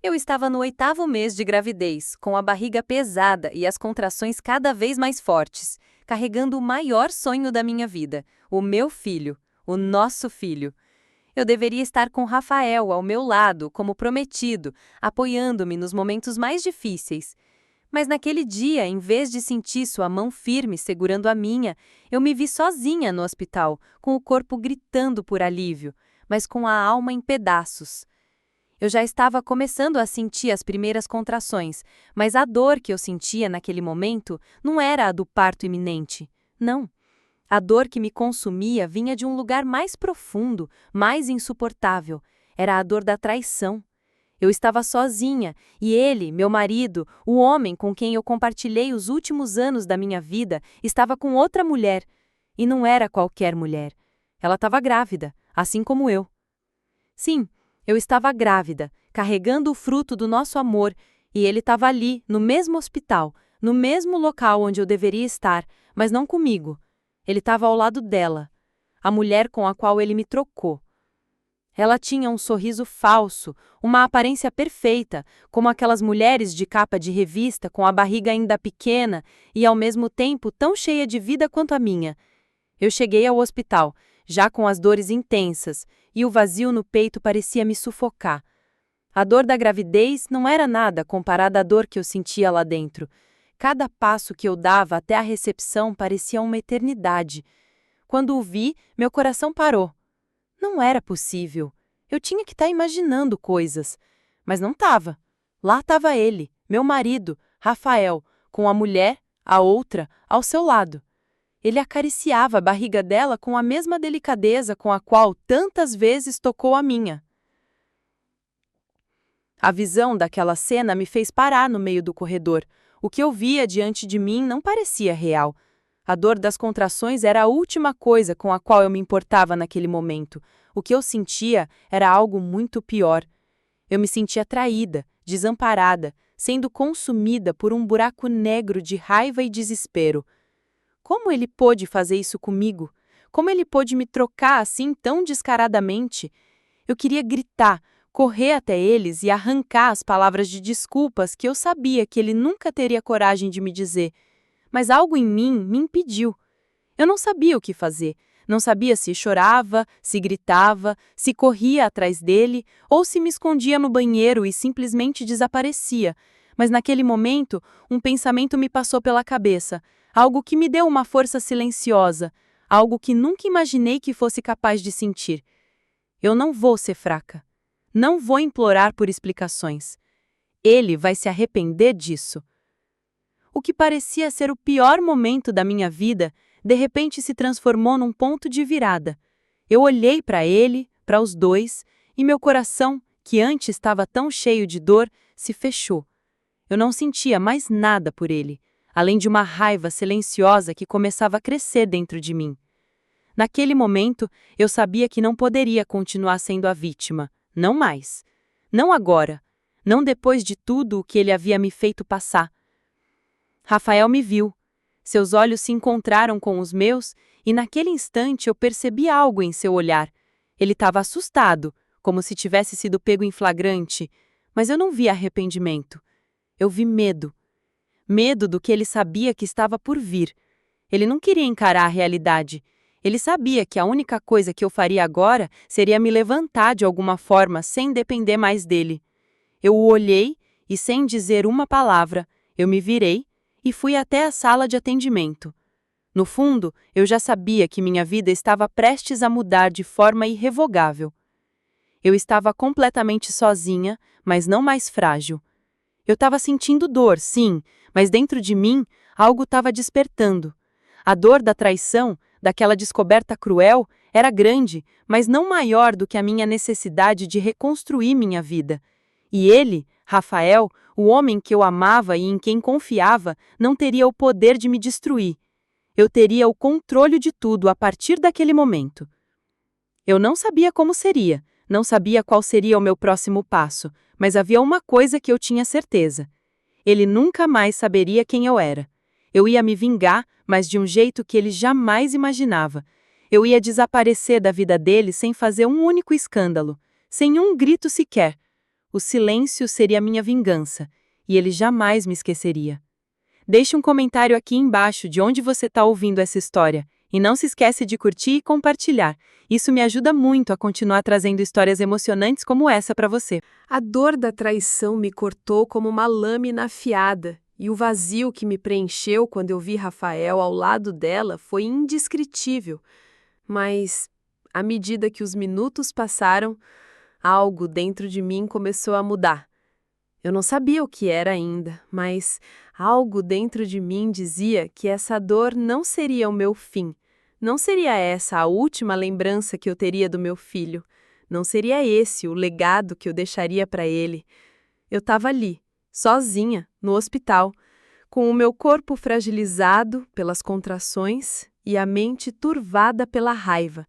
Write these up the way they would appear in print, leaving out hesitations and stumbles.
Eu estava no 8º mês de gravidez, com a barriga pesada e as contrações cada vez mais fortes, carregando o maior sonho da minha vida, o meu filho, o nosso filho. Eu deveria estar com Rafael ao meu lado, como prometido, apoiando-me nos momentos mais difíceis. Mas naquele dia, em vez de sentir sua mão firme segurando a minha, eu me vi sozinha no hospital, com o corpo gritando por alívio, mas com a alma em pedaços. Eu já estava começando a sentir as primeiras contrações, mas a dor que eu sentia naquele momento não era a do parto iminente. Não. A dor que me consumia vinha de um lugar mais profundo, mais insuportável. Era a dor da traição. Eu estava sozinha, e ele, meu marido, o homem com quem eu compartilhei os últimos anos da minha vida, estava com outra mulher. E não era qualquer mulher. Ela estava grávida, assim como eu. Sim, eu estava grávida, carregando o fruto do nosso amor, e ele estava ali, no mesmo hospital, no mesmo local onde eu deveria estar, mas não comigo. Ele estava ao lado dela, a mulher com a qual ele me trocou. Ela tinha um sorriso falso, uma aparência perfeita, como aquelas mulheres de capa de revista com a barriga ainda pequena e ao mesmo tempo tão cheia de vida quanto a minha. Eu cheguei ao hospital, já com as dores intensas, e o vazio no peito parecia me sufocar. A dor da gravidez não era nada comparada à dor que eu sentia lá dentro. Cada passo que eu dava até a recepção parecia uma eternidade. Quando o vi, meu coração parou. Não era possível. Eu tinha que estar imaginando coisas. Mas não estava. Lá estava ele, meu marido, Rafael, com a mulher, a outra, ao seu lado. Ele acariciava a barriga dela com a mesma delicadeza com a qual tantas vezes tocou a minha. A visão daquela cena me fez parar no meio do corredor. O que eu via diante de mim não parecia real. A dor das contrações era a última coisa com a qual eu me importava naquele momento. O que eu sentia era algo muito pior. Eu me sentia traída, desamparada, sendo consumida por um buraco negro de raiva e desespero. Como ele pôde fazer isso comigo? Como ele pôde me trocar assim tão descaradamente? Eu queria gritar, correr até eles e arrancar as palavras de desculpas que eu sabia que ele nunca teria coragem de me dizer. Mas algo em mim me impediu. Eu não sabia o que fazer. Não sabia se chorava, se gritava, se corria atrás dele ou se me escondia no banheiro e simplesmente desaparecia. Mas naquele momento, um pensamento me passou pela cabeça. Algo que me deu uma força silenciosa, algo que nunca imaginei que fosse capaz de sentir. Eu não vou ser fraca. Não vou implorar por explicações. Ele vai se arrepender disso. O que parecia ser o pior momento da minha vida, de repente se transformou num ponto de virada. Eu olhei para ele, para os dois, e meu coração, que antes estava tão cheio de dor, se fechou. Eu não sentia mais nada por ele, além de uma raiva silenciosa que começava a crescer dentro de mim. Naquele momento, eu sabia que não poderia continuar sendo a vítima. Não mais. Não agora. Não depois de tudo o que ele havia me feito passar. Rafael me viu. Seus olhos se encontraram com os meus e naquele instante eu percebi algo em seu olhar. Ele estava assustado, como se tivesse sido pego em flagrante, mas eu não vi arrependimento. Eu vi medo. Medo do que ele sabia que estava por vir. Ele não queria encarar a realidade. Ele sabia que a única coisa que eu faria agora seria me levantar de alguma forma sem depender mais dele. Eu o olhei e, sem dizer uma palavra, eu me virei e fui até a sala de atendimento. No fundo, eu já sabia que minha vida estava prestes a mudar de forma irrevogável. Eu estava completamente sozinha, mas não mais frágil. Eu estava sentindo dor, sim, mas dentro de mim algo estava despertando. A dor da traição, daquela descoberta cruel, era grande, mas não maior do que a minha necessidade de reconstruir minha vida. E ele, Rafael, o homem que eu amava e em quem confiava, não teria o poder de me destruir. Eu teria o controle de tudo a partir daquele momento. Eu não sabia como seria, não sabia qual seria o meu próximo passo, mas havia uma coisa que eu tinha certeza. Ele nunca mais saberia quem eu era. Eu ia me vingar, mas de um jeito que ele jamais imaginava. Eu ia desaparecer da vida dele sem fazer um único escândalo, sem um grito sequer. O silêncio seria minha vingança, e ele jamais me esqueceria. Deixe um comentário aqui embaixo de onde você está ouvindo essa história. E não se esquece de curtir e compartilhar. Isso me ajuda muito a continuar trazendo histórias emocionantes como essa para você. A dor da traição me cortou como uma lâmina afiada, e o vazio que me preencheu quando eu vi Rafael ao lado dela foi indescritível. Mas, à medida que os minutos passaram, algo dentro de mim começou a mudar. Eu não sabia o que era ainda, mas algo dentro de mim dizia que essa dor não seria o meu fim. Não seria essa a última lembrança que eu teria do meu filho. Não seria esse o legado que eu deixaria para ele. Eu estava ali, sozinha, no hospital, com o meu corpo fragilizado pelas contrações e a mente turvada pela raiva.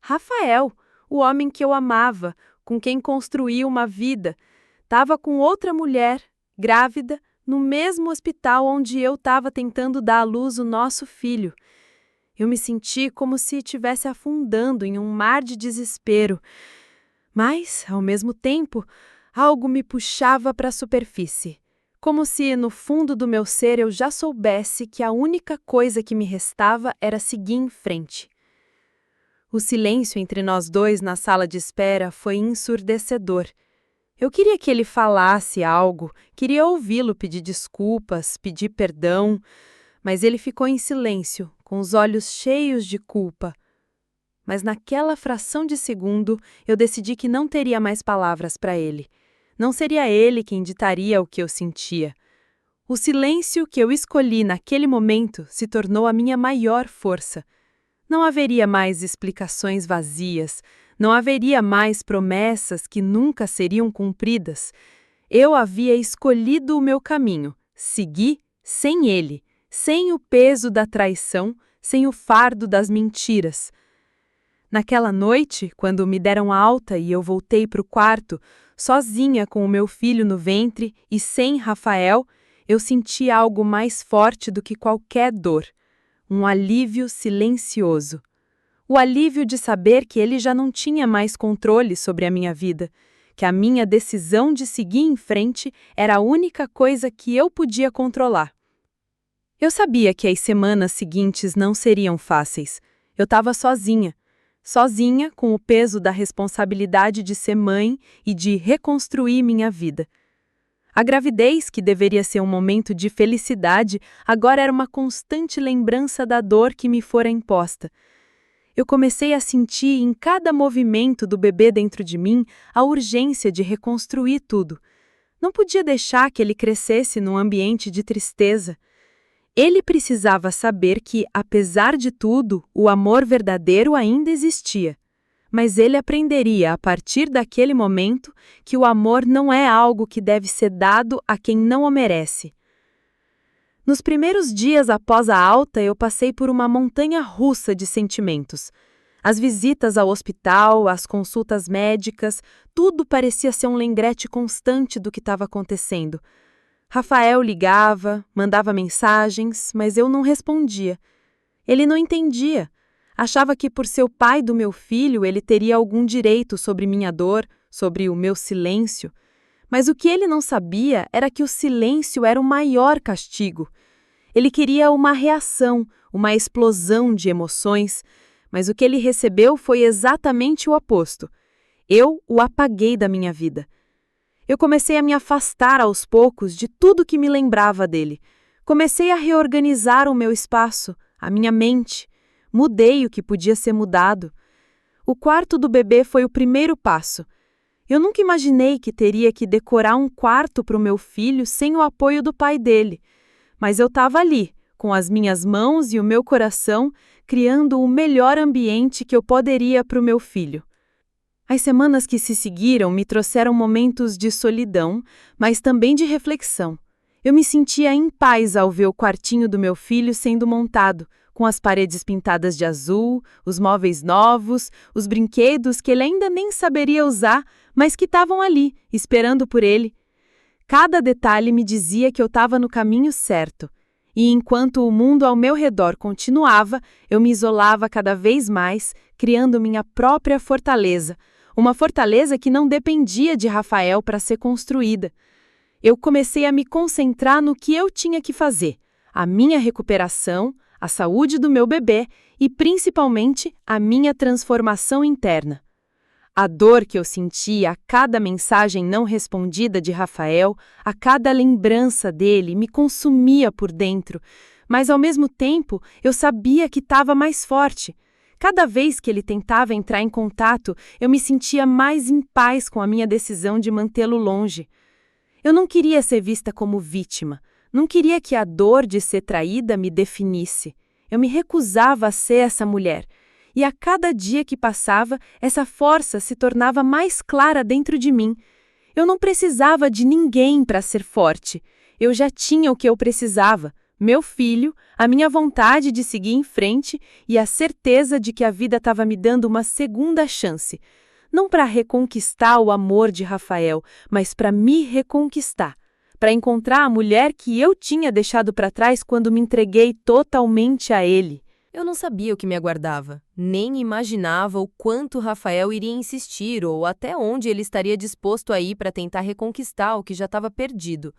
Rafael, o homem que eu amava, com quem construí uma vida, estava com outra mulher, grávida, no mesmo hospital onde eu estava tentando dar à luz o nosso filho. Eu me senti como se estivesse afundando em um mar de desespero. Mas, ao mesmo tempo, algo me puxava para a superfície. Como se, no fundo do meu ser, eu já soubesse que a única coisa que me restava era seguir em frente. O silêncio entre nós dois na sala de espera foi ensurdecedor. Eu queria que ele falasse algo, queria ouvi-lo pedir desculpas, pedir perdão, mas ele ficou em silêncio, com os olhos cheios de culpa. Mas naquela fração de segundo, eu decidi que não teria mais palavras para ele. Não seria ele quem ditaria o que eu sentia. O silêncio que eu escolhi naquele momento se tornou a minha maior força. Não haveria mais explicações vazias, não haveria mais promessas que nunca seriam cumpridas. Eu havia escolhido o meu caminho, segui sem ele, sem o peso da traição, sem o fardo das mentiras. Naquela noite, quando me deram alta e eu voltei para o quarto, sozinha com o meu filho no ventre e sem Rafael, eu senti algo mais forte do que qualquer dor. Um alívio silencioso. O alívio de saber que ele já não tinha mais controle sobre a minha vida, que a minha decisão de seguir em frente era a única coisa que eu podia controlar. Eu sabia que as semanas seguintes não seriam fáceis. Eu estava sozinha com o peso da responsabilidade de ser mãe e de reconstruir minha vida. A gravidez, que deveria ser um momento de felicidade, agora era uma constante lembrança da dor que me fora imposta. Eu comecei a sentir em cada movimento do bebê dentro de mim a urgência de reconstruir tudo. Não podia deixar que ele crescesse num ambiente de tristeza. Ele precisava saber que, apesar de tudo, o amor verdadeiro ainda existia. Mas ele aprenderia, a partir daquele momento, que o amor não é algo que deve ser dado a quem não o merece. Nos primeiros dias após a alta, eu passei por uma montanha russa de sentimentos. As visitas ao hospital, as consultas médicas, tudo parecia ser um lembrete constante do que estava acontecendo. Rafael ligava, mandava mensagens, mas eu não respondia. Ele não entendia. Achava que por ser o pai do meu filho ele teria algum direito sobre minha dor, sobre o meu silêncio. Mas o que ele não sabia era que o silêncio era o maior castigo. Ele queria uma reação, uma explosão de emoções, mas o que ele recebeu foi exatamente o oposto. Eu o apaguei da minha vida. Eu comecei a me afastar aos poucos de tudo que me lembrava dele. Comecei a reorganizar o meu espaço, a minha mente. Mudei o que podia ser mudado. O quarto do bebê foi o primeiro passo. Eu nunca imaginei que teria que decorar um quarto para o meu filho sem o apoio do pai dele. Mas eu estava ali, com as minhas mãos e o meu coração, criando o melhor ambiente que eu poderia para o meu filho. As semanas que se seguiram me trouxeram momentos de solidão, mas também de reflexão. Eu me sentia em paz ao ver o quartinho do meu filho sendo montado, com as paredes pintadas de azul, os móveis novos, os brinquedos que ele ainda nem saberia usar, mas que estavam ali, esperando por ele. Cada detalhe me dizia que eu estava no caminho certo. E enquanto o mundo ao meu redor continuava, eu me isolava cada vez mais, criando minha própria fortaleza, uma fortaleza que não dependia de Rafael para ser construída. Eu comecei a me concentrar no que eu tinha que fazer, a minha recuperação, a saúde do meu bebê e, principalmente, a minha transformação interna. A dor que eu sentia a cada mensagem não respondida de Rafael, a cada lembrança dele, me consumia por dentro, mas ao mesmo tempo eu sabia que estava mais forte. Cada vez que ele tentava entrar em contato, eu me sentia mais em paz com a minha decisão de mantê-lo longe. Eu não queria ser vista como vítima, não queria que a dor de ser traída me definisse. Eu me recusava a ser essa mulher. E a cada dia que passava, essa força se tornava mais clara dentro de mim. Eu não precisava de ninguém para ser forte. Eu já tinha o que eu precisava: meu filho, a minha vontade de seguir em frente e a certeza de que a vida estava me dando uma segunda chance. Não para reconquistar o amor de Rafael, mas para me reconquistar. Para encontrar a mulher que eu tinha deixado para trás quando me entreguei totalmente a ele. Eu não sabia o que me aguardava, nem imaginava o quanto Rafael iria insistir ou até onde ele estaria disposto a ir para tentar reconquistar o que já estava perdido.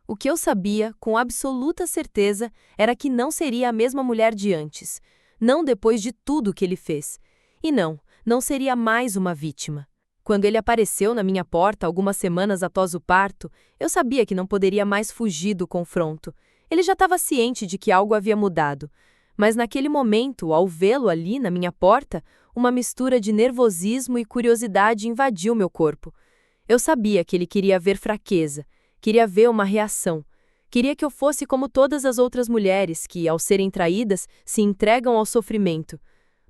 O que eu sabia, com absoluta certeza, era que não seria a mesma mulher de antes, não depois de tudo que ele fez. E não seria mais uma vítima. Quando ele apareceu na minha porta algumas semanas após o parto, eu sabia que não poderia mais fugir do confronto. Ele já estava ciente de que algo havia mudado. Mas naquele momento, ao vê-lo ali na minha porta, uma mistura de nervosismo e curiosidade invadiu meu corpo. Eu sabia que ele queria ver fraqueza, queria ver uma reação. Queria que eu fosse como todas as outras mulheres que, ao serem traídas, se entregam ao sofrimento.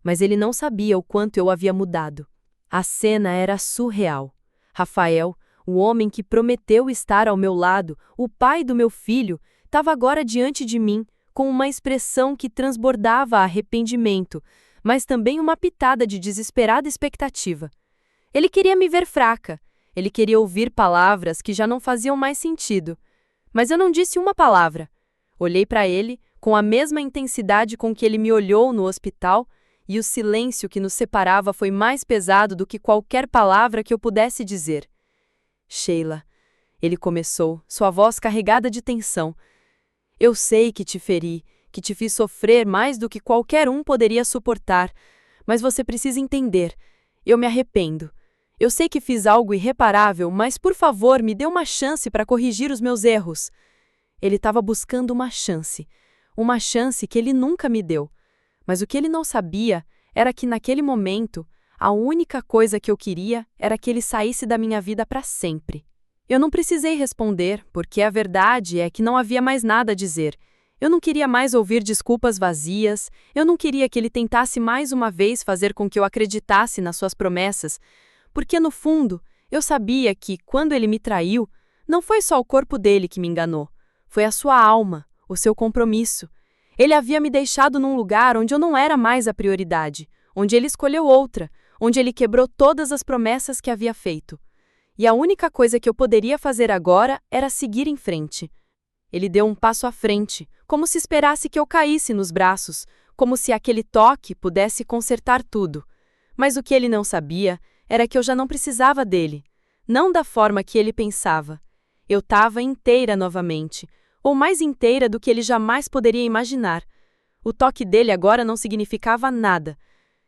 Mas ele não sabia o quanto eu havia mudado. A cena era surreal. Rafael, o homem que prometeu estar ao meu lado, o pai do meu filho, estava agora diante de mim, com uma expressão que transbordava arrependimento, mas também uma pitada de desesperada expectativa. Ele queria me ver fraca, ele queria ouvir palavras que já não faziam mais sentido. Mas eu não disse uma palavra. Olhei para ele com a mesma intensidade com que ele me olhou no hospital, e o silêncio que nos separava foi mais pesado do que qualquer palavra que eu pudesse dizer. Sheila, ele começou, sua voz carregada de tensão. Eu sei que te feri, que te fiz sofrer mais do que qualquer um poderia suportar, mas você precisa entender. Eu me arrependo. Eu sei que fiz algo irreparável, mas por favor, me dê uma chance para corrigir os meus erros. Ele estava buscando uma chance que ele nunca me deu. Mas o que ele não sabia era que naquele momento, a única coisa que eu queria era que ele saísse da minha vida para sempre. Eu não precisei responder, porque a verdade é que não havia mais nada a dizer. Eu não queria mais ouvir desculpas vazias, eu não queria que ele tentasse mais uma vez fazer com que eu acreditasse nas suas promessas, porque no fundo, eu sabia que, quando ele me traiu, não foi só o corpo dele que me enganou, foi a sua alma, o seu compromisso. Ele havia me deixado num lugar onde eu não era mais a prioridade, onde ele escolheu outra, onde ele quebrou todas as promessas que havia feito. E a única coisa que eu poderia fazer agora era seguir em frente. Ele deu um passo à frente, como se esperasse que eu caísse nos braços, como se aquele toque pudesse consertar tudo. Mas o que ele não sabia era que eu já não precisava dele, não da forma que ele pensava. Eu estava inteira novamente, ou mais inteira do que ele jamais poderia imaginar. O toque dele agora não significava nada.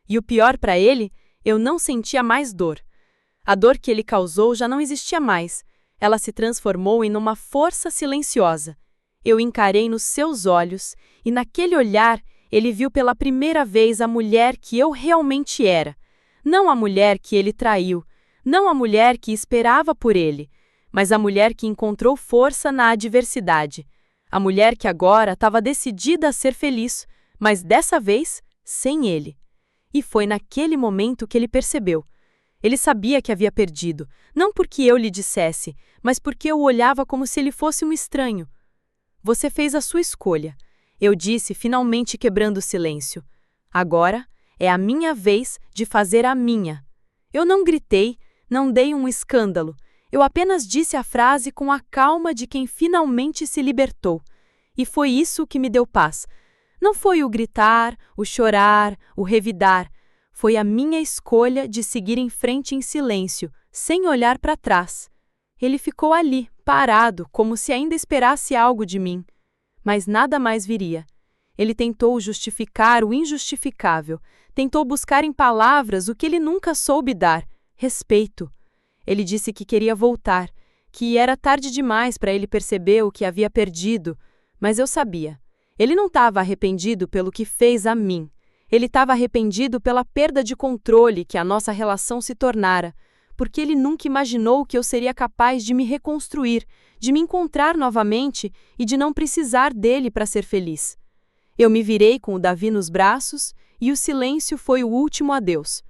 E o pior para ele, eu não sentia mais dor. A dor que ele causou já não existia mais. Ela se transformou em uma força silenciosa. Eu encarei nos seus olhos, e naquele olhar ele viu pela primeira vez a mulher que eu realmente era. Não a mulher que ele traiu, não a mulher que esperava por ele, mas a mulher que encontrou força na adversidade. A mulher que agora estava decidida a ser feliz, mas dessa vez sem ele. E foi naquele momento que ele percebeu. Ele sabia que havia perdido, não porque eu lhe dissesse, mas porque eu o olhava como se ele fosse um estranho. Você fez a sua escolha, eu disse, finalmente quebrando o silêncio. Agora é a minha vez de fazer a minha. Eu não gritei, não dei um escândalo. Eu apenas disse a frase com a calma de quem finalmente se libertou. E foi isso que me deu paz. Não foi o gritar, o chorar, o revidar. Foi a minha escolha de seguir em frente em silêncio, sem olhar para trás. Ele ficou ali, parado, como se ainda esperasse algo de mim. Mas nada mais viria. Ele tentou justificar o injustificável, tentou buscar em palavras o que ele nunca soube dar: respeito. Ele disse que queria voltar, que era tarde demais para ele perceber o que havia perdido, mas eu sabia. Ele não estava arrependido pelo que fez a mim. Ele estava arrependido pela perda de controle que a nossa relação se tornara, porque ele nunca imaginou que eu seria capaz de me reconstruir, de me encontrar novamente e de não precisar dele para ser feliz. Eu me virei com o Davi nos braços e o silêncio foi o último adeus.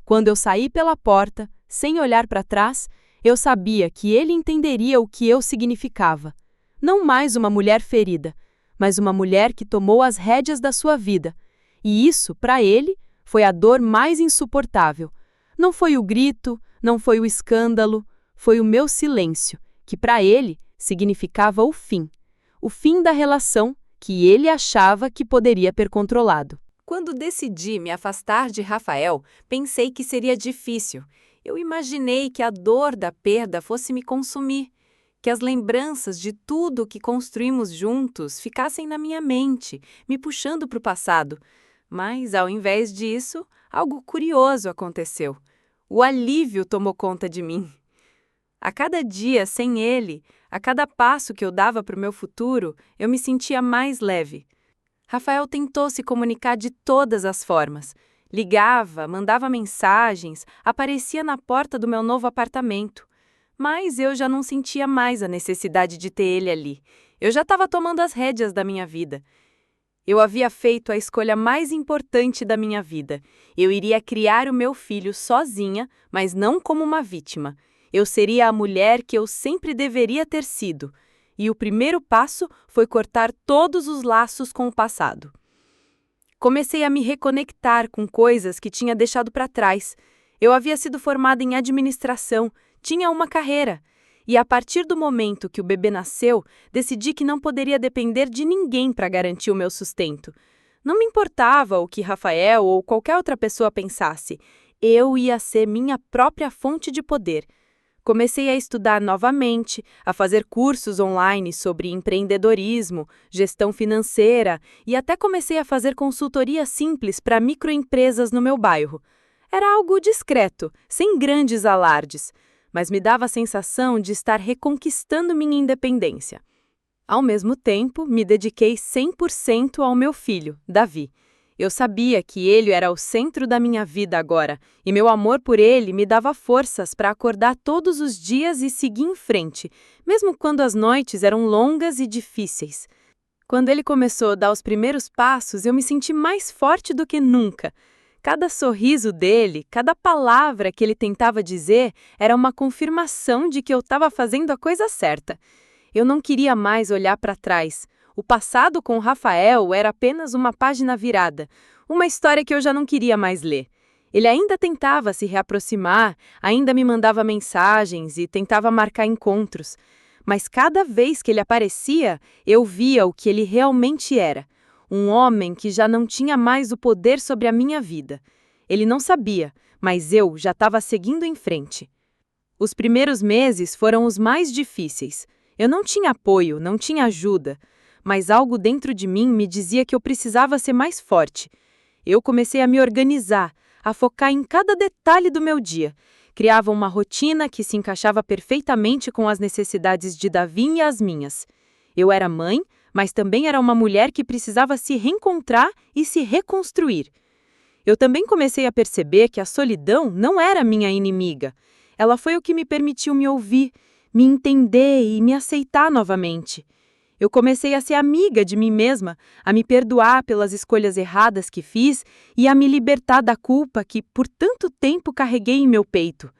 Quando eu saí pela porta, sem olhar para trás, eu sabia que ele entenderia o que eu significava. Não mais uma mulher ferida, mas uma mulher que tomou as rédeas da sua vida. E isso, para ele, foi a dor mais insuportável. Não foi o grito, não foi o escândalo, foi o meu silêncio, que para ele significava o fim da relação que ele achava que poderia ter controlado. Quando decidi me afastar de Rafael, pensei que seria difícil. Eu imaginei que a dor da perda fosse me consumir, que as lembranças de tudo que construímos juntos ficassem na minha mente, me puxando para o passado. Mas, ao invés disso, algo curioso aconteceu. O alívio tomou conta de mim. A cada dia sem ele, a cada passo que eu dava para o meu futuro, eu me sentia mais leve. Rafael tentou se comunicar de todas as formas. Ligava, mandava mensagens, aparecia na porta do meu novo apartamento. Mas eu já não sentia mais a necessidade de ter ele ali. Eu já estava tomando as rédeas da minha vida. Eu havia feito a escolha mais importante da minha vida. Eu iria criar o meu filho sozinha, mas não como uma vítima. Eu seria a mulher que eu sempre deveria ter sido. E o primeiro passo foi cortar todos os laços com o passado. Comecei a me reconectar com coisas que tinha deixado para trás. Eu havia sido formada em administração, tinha uma carreira. E a partir do momento que o bebê nasceu, decidi que não poderia depender de ninguém para garantir o meu sustento. Não me importava o que Rafael ou qualquer outra pessoa pensasse. Eu ia ser minha própria fonte de poder. Comecei a estudar novamente, a fazer cursos online sobre empreendedorismo, gestão financeira e até comecei a fazer consultoria simples para microempresas no meu bairro. Era algo discreto, sem grandes alardes, mas me dava a sensação de estar reconquistando minha independência. Ao mesmo tempo, me dediquei 100% ao meu filho, Davi. Eu sabia que ele era o centro da minha vida agora, e meu amor por ele me dava forças para acordar todos os dias e seguir em frente, mesmo quando as noites eram longas e difíceis. Quando ele começou a dar os primeiros passos, eu me senti mais forte do que nunca. Cada sorriso dele, cada palavra que ele tentava dizer, era uma confirmação de que eu estava fazendo a coisa certa. Eu não queria mais olhar para trás. O passado com Rafael era apenas uma página virada, uma história que eu já não queria mais ler. Ele ainda tentava se reaproximar, ainda me mandava mensagens e tentava marcar encontros. Mas cada vez que ele aparecia, eu via o que ele realmente era. Um homem que já não tinha mais o poder sobre a minha vida. Ele não sabia, mas eu já estava seguindo em frente. Os primeiros meses foram os mais difíceis. Eu não tinha apoio, não tinha ajuda. Mas algo dentro de mim me dizia que eu precisava ser mais forte. Eu comecei a me organizar, a focar em cada detalhe do meu dia. Criava uma rotina que se encaixava perfeitamente com as necessidades de Davi e as minhas. Eu era mãe, mas também era uma mulher que precisava se reencontrar e se reconstruir. Eu também comecei a perceber que a solidão não era minha inimiga. Ela foi o que me permitiu me ouvir, me entender e me aceitar novamente. Eu comecei a ser amiga de mim mesma, a me perdoar pelas escolhas erradas que fiz e a me libertar da culpa que por tanto tempo carreguei em meu peito.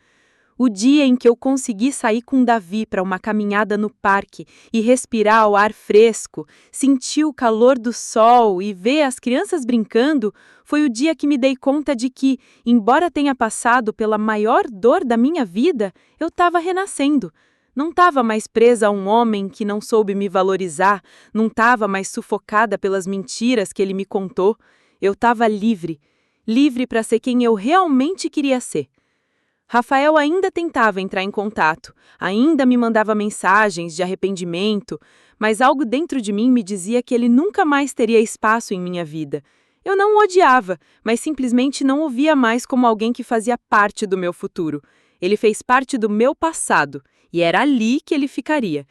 O dia em que eu consegui sair com Davi para uma caminhada no parque e respirar o ar fresco, sentir o calor do sol e ver as crianças brincando, foi o dia que me dei conta de que, embora tenha passado pela maior dor da minha vida, eu estava renascendo. Não estava mais presa a um homem que não soube me valorizar, não estava mais sufocada pelas mentiras que ele me contou. Eu estava livre. livre para ser quem eu realmente queria ser. Rafael ainda tentava entrar em contato, ainda me mandava mensagens de arrependimento, mas algo dentro de mim me dizia que ele nunca mais teria espaço em minha vida. Eu não o odiava, mas simplesmente não o via mais como alguém que fazia parte do meu futuro. Ele fez parte do meu passado, e era ali que ele ficaria.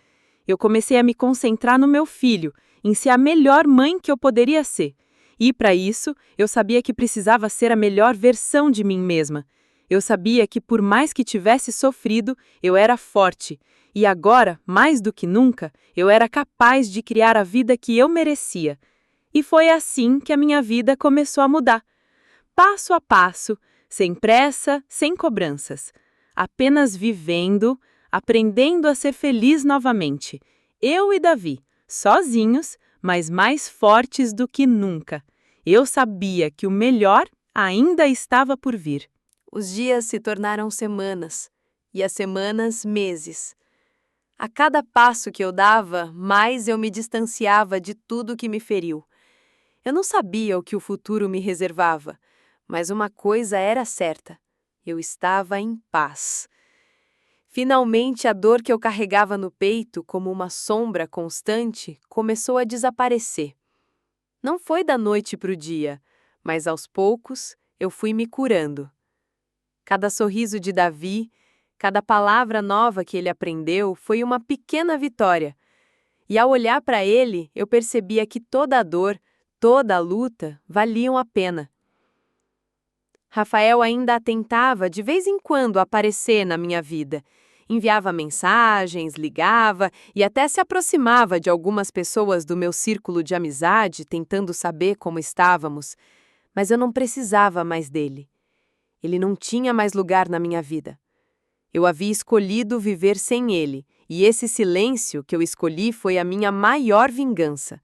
Eu comecei a me concentrar no meu filho, em ser a melhor mãe que eu poderia ser. E, para isso, eu sabia que precisava ser a melhor versão de mim mesma. Eu sabia que, por mais que tivesse sofrido, eu era forte. E agora, mais do que nunca, eu era capaz de criar a vida que eu merecia. E foi assim que a minha vida começou a mudar. Passo a passo, sem pressa, sem cobranças. Apenas vivendo, aprendendo a ser feliz novamente. Eu e Davi, sozinhos, mas mais fortes do que nunca. Eu sabia que o melhor ainda estava por vir. Os dias se tornaram semanas, e as semanas meses. A cada passo que eu dava, mais eu me distanciava de tudo que me feriu. Eu não sabia o que o futuro me reservava, mas uma coisa era certa: eu estava em paz. Finalmente, a dor que eu carregava no peito, como uma sombra constante, começou a desaparecer. Não foi da noite para o dia, mas aos poucos eu fui me curando. Cada sorriso de Davi, cada palavra nova que ele aprendeu foi uma pequena vitória. E ao olhar para ele, eu percebia que toda a dor, toda a luta valiam a pena. Rafael ainda tentava de vez em quando aparecer na minha vida. Enviava mensagens, ligava e até se aproximava de algumas pessoas do meu círculo de amizade, tentando saber como estávamos. Mas eu não precisava mais dele. Ele não tinha mais lugar na minha vida. Eu havia escolhido viver sem ele, e esse silêncio que eu escolhi foi a minha maior vingança.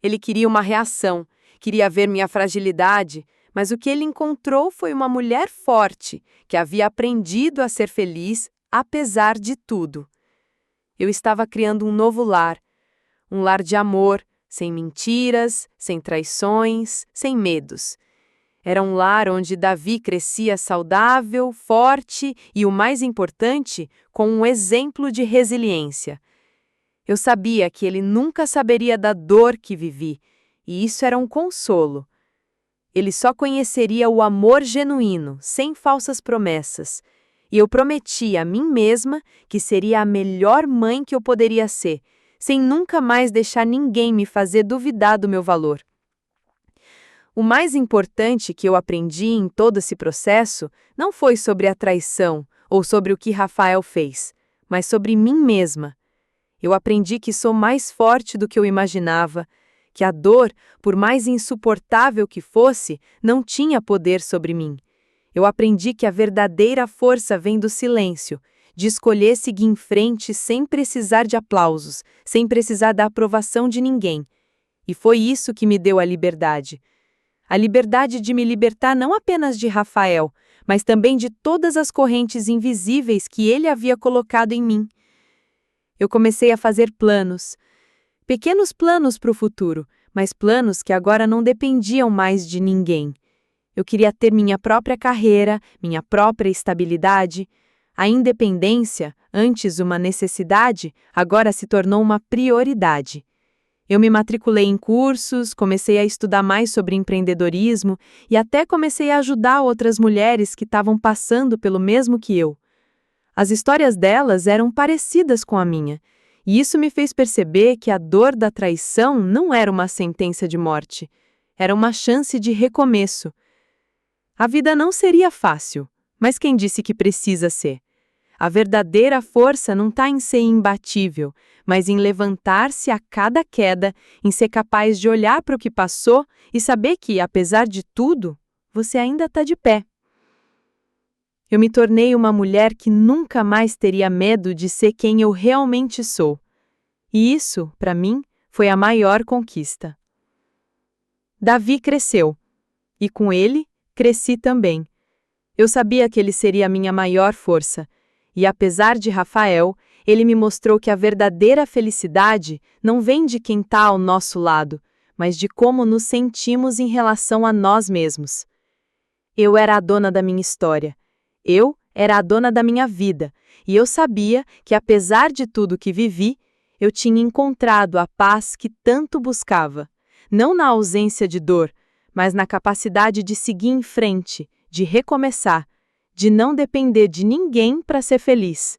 Ele queria uma reação, queria ver minha fragilidade, mas o que ele encontrou foi uma mulher forte, que havia aprendido a ser feliz, apesar de tudo. Eu estava criando um novo lar, um lar de amor, sem mentiras, sem traições, sem medos. Era um lar onde Davi crescia saudável, forte e, o mais importante, com um exemplo de resiliência. Eu sabia que ele nunca saberia da dor que vivi, e isso era um consolo. Ele só conheceria o amor genuíno, sem falsas promessas. E eu prometi a mim mesma que seria a melhor mãe que eu poderia ser, sem nunca mais deixar ninguém me fazer duvidar do meu valor. O mais importante que eu aprendi em todo esse processo não foi sobre a traição ou sobre o que Rafael fez, mas sobre mim mesma. Eu aprendi que sou mais forte do que eu imaginava, que a dor, por mais insuportável que fosse, não tinha poder sobre mim. Eu aprendi que a verdadeira força vem do silêncio, de escolher seguir em frente sem precisar de aplausos, sem precisar da aprovação de ninguém. E foi isso que me deu a liberdade. A liberdade de me libertar não apenas de Rafael, mas também de todas as correntes invisíveis que ele havia colocado em mim. Eu comecei a fazer planos. Pequenos planos para o futuro, mas planos que agora não dependiam mais de ninguém. Eu queria ter minha própria carreira, minha própria estabilidade. A independência, antes uma necessidade, agora se tornou uma prioridade. Eu me matriculei em cursos, comecei a estudar mais sobre empreendedorismo e até comecei a ajudar outras mulheres que estavam passando pelo mesmo que eu. As histórias delas eram parecidas com a minha, e isso me fez perceber que a dor da traição não era uma sentença de morte, era uma chance de recomeço. A vida não seria fácil, mas quem disse que precisa ser? A verdadeira força não está em ser imbatível, mas em levantar-se a cada queda, em ser capaz de olhar para o que passou e saber que, apesar de tudo, você ainda está de pé. Eu me tornei uma mulher que nunca mais teria medo de ser quem eu realmente sou. E isso, para mim, foi a maior conquista. Davi cresceu, e com ele, cresci também. Eu sabia que ele seria a minha maior força. E apesar de Rafael, ele me mostrou que a verdadeira felicidade não vem de quem está ao nosso lado, mas de como nos sentimos em relação a nós mesmos. Eu era a dona da minha história. Eu era a dona da minha vida, e eu sabia que, apesar de tudo que vivi, eu tinha encontrado a paz que tanto buscava. Não na ausência de dor, mas na capacidade de seguir em frente, de recomeçar, de não depender de ninguém para ser feliz.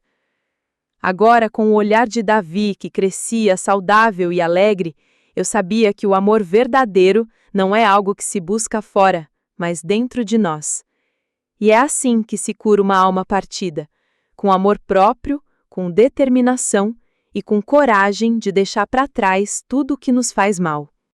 Agora, com o olhar de Davi, que crescia saudável e alegre, eu sabia que o amor verdadeiro não é algo que se busca fora, mas dentro de nós. E é assim que se cura uma alma partida, com amor próprio, com determinação e com coragem de deixar para trás tudo o que nos faz mal.